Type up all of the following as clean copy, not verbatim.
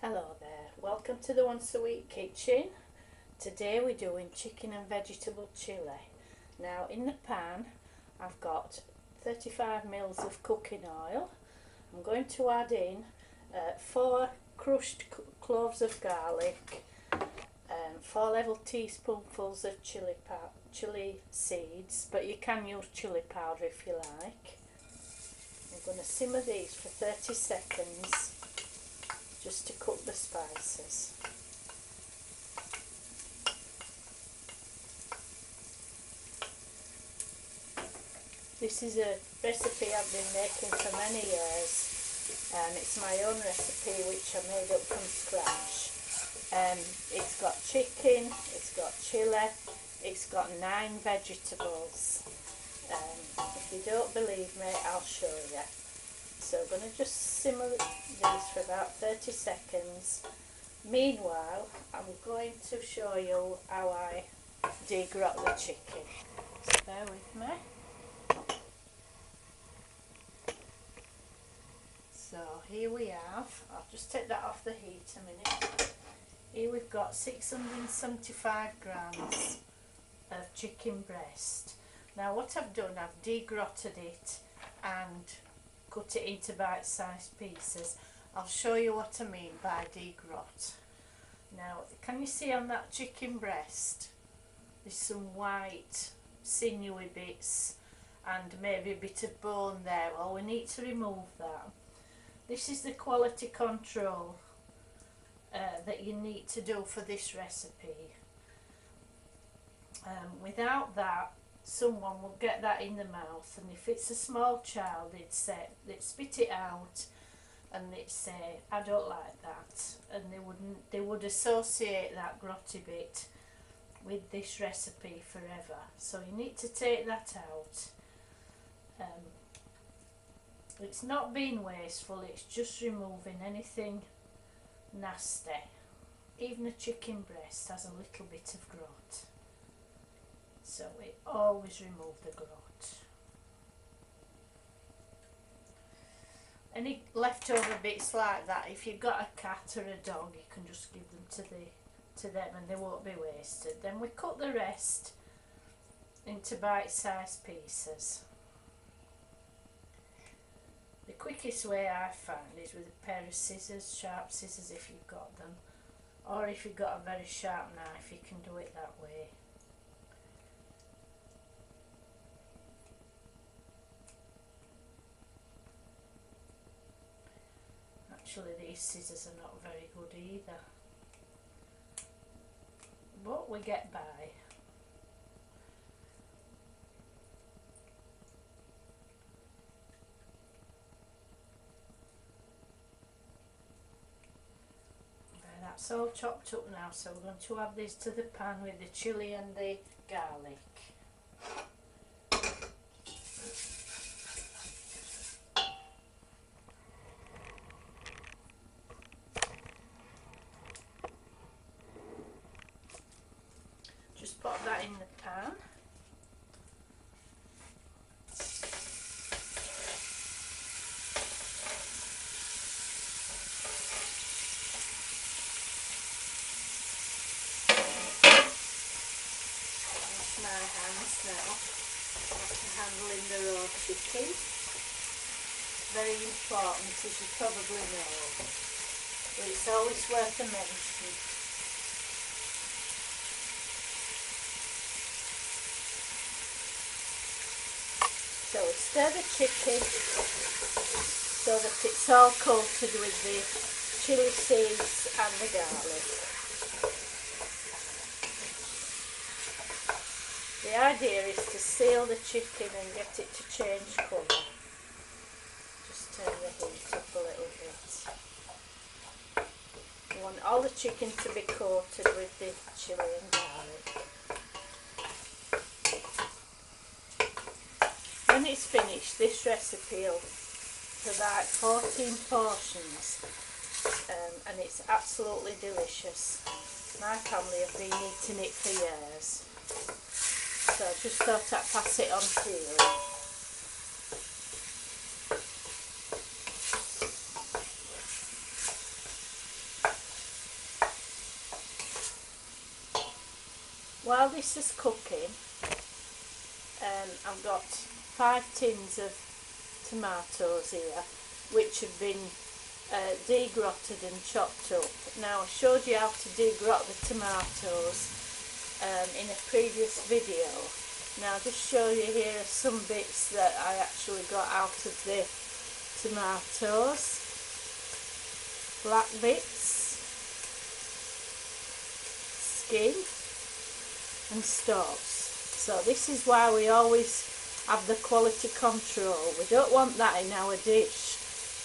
Hello there, welcome to the Once a Week Kitchen. Today we're doing chicken and vegetable chili. Now in the pan I've got 35 mils of cooking oil. I'm going to add in 4 crushed cloves of garlic, 4 level teaspoonfuls of chili seeds, but you can use chili powder if you like. I'm going to simmer these for 30 seconds just to cook the spices. This is a recipe I've been making for many years, and it's my own recipe which I made up from scratch. It's got chicken, it's got chili, it's got 9 vegetables. If you don't believe me, I'll show you. So I'm going to just simmer these for about 30 seconds. Meanwhile, I'm going to show you how I degrot the chicken. So bear with me. So here we have, I'll just take that off the heat a minute. Here we've got 675 grams of chicken breast. Now what I've done, I've degrotted it and cut it into bite-sized pieces. I'll show you what I mean by degrot. Now, can you see on that chicken breast there's some white sinewy bits and maybe a bit of bone there? Well, we need to remove that. This is the quality control that you need to do for this recipe. Without that, someone will get that in the mouth, and if it's a small child, they'd spit it out and they'd say, I don't like that, and they would associate that grotty bit with this recipe forever. So you need to take that out. It's not being wasteful, it's just removing anything nasty. Even a chicken breast has a little bit of grot. So we always remove the grot. Any leftover bits like that, if you've got a cat or a dog, you can just give them to them and they won't be wasted. Then we cut the rest into bite-sized pieces. The quickest way I find is with a pair of scissors, sharp scissors if you've got them, or if you've got a very sharp knife you can do it that way. Actually, these scissors are not very good either, but we get by. There, that's all chopped up now, so we're going to add this to the pan with the chilli and the garlic. Just pop that in the pan. Wash my hands now after handling the raw chicken. Very important, as you probably know, but it's always worth a mention. So we stir the chicken so that it's all coated with the chili seeds and the garlic. The idea is to seal the chicken and get it to change colour. Just turn the heat up a little bit. You want all the chicken to be coated with the chili and garlic. When it's finished, this recipe will provide 14 portions, and it's absolutely delicious. My family have been eating it for years, so I just thought I'd pass it on to you. while this is cooking, I've got 5 tins of tomatoes here, which have been degrotted and chopped up. Now, I showed you how to degrot the tomatoes in a previous video. Now, I'll just show you here some bits that I actually got out of the tomatoes. Black bits, skin and stalks. So this is why we always have the quality control. We don't want that in our dish.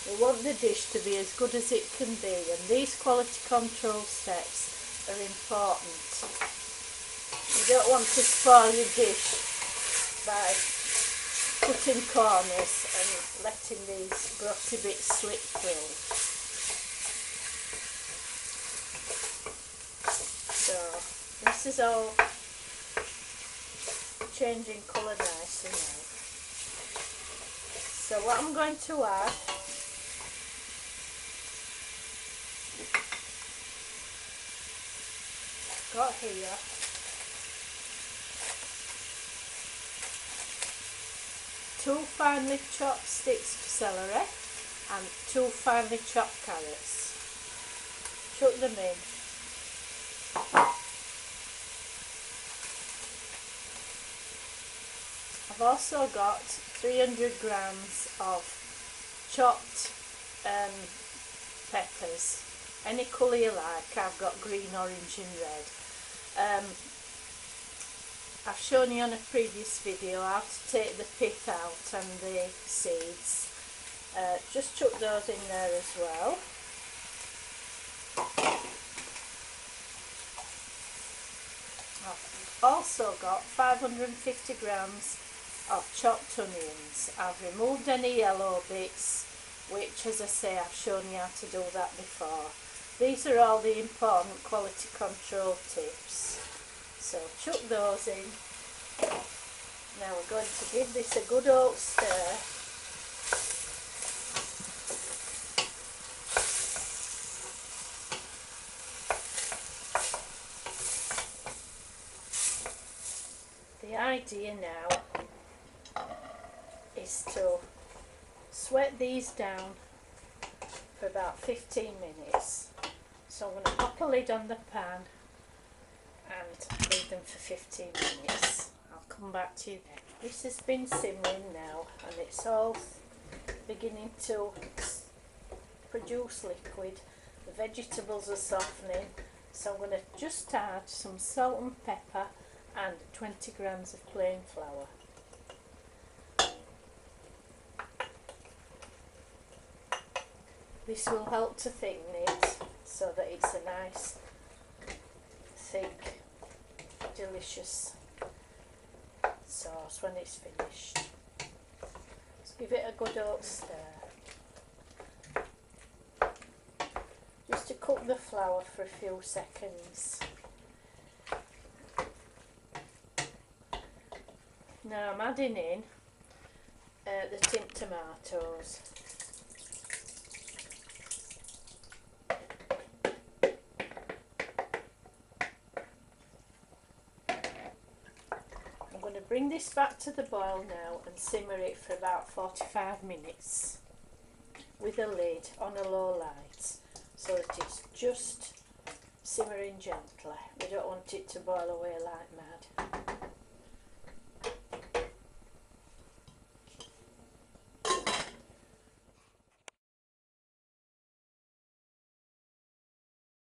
We want the dish to be as good as it can be, and these quality control steps are important. You don't want to spoil your dish by cutting corners and letting these grotty bits slip through. So this is all changing colour nicely now. So what I'm going to add, got here 2 finely chopped sticks of celery and 2 finely chopped carrots. Chuck them in. I've also got 300 grams of chopped peppers, any colour you like. I've got green, orange and red. I've shown you on a previous video how to take the pith out and the seeds. Just chuck those in there as well. I've also got 550 grams of chopped onions. I've removed any yellow bits, which, as I say, I've shown you how to do that before. These are all the important quality control tips. So chuck those in. Now we're going to give this a good old stir. The idea now is to sweat these down for about 15 minutes. So I'm going to pop a lid on the pan and leave them for 15 minutes. I'll come back to you then. This has been simmering now and it's all beginning to produce liquid. The vegetables are softening, so I'm going to just add some salt and pepper and 20 grams of plain flour. This will help to thicken it so that it's a nice, thick, delicious sauce when it's finished. Let's give it a good old stir. Just to cook the flour for a few seconds. Now I'm adding in the tinned tomatoes. I'm going to bring this back to the boil now and simmer it for about 45 minutes with a lid on a low light so that it's just simmering gently. We don't want it to boil away like mad.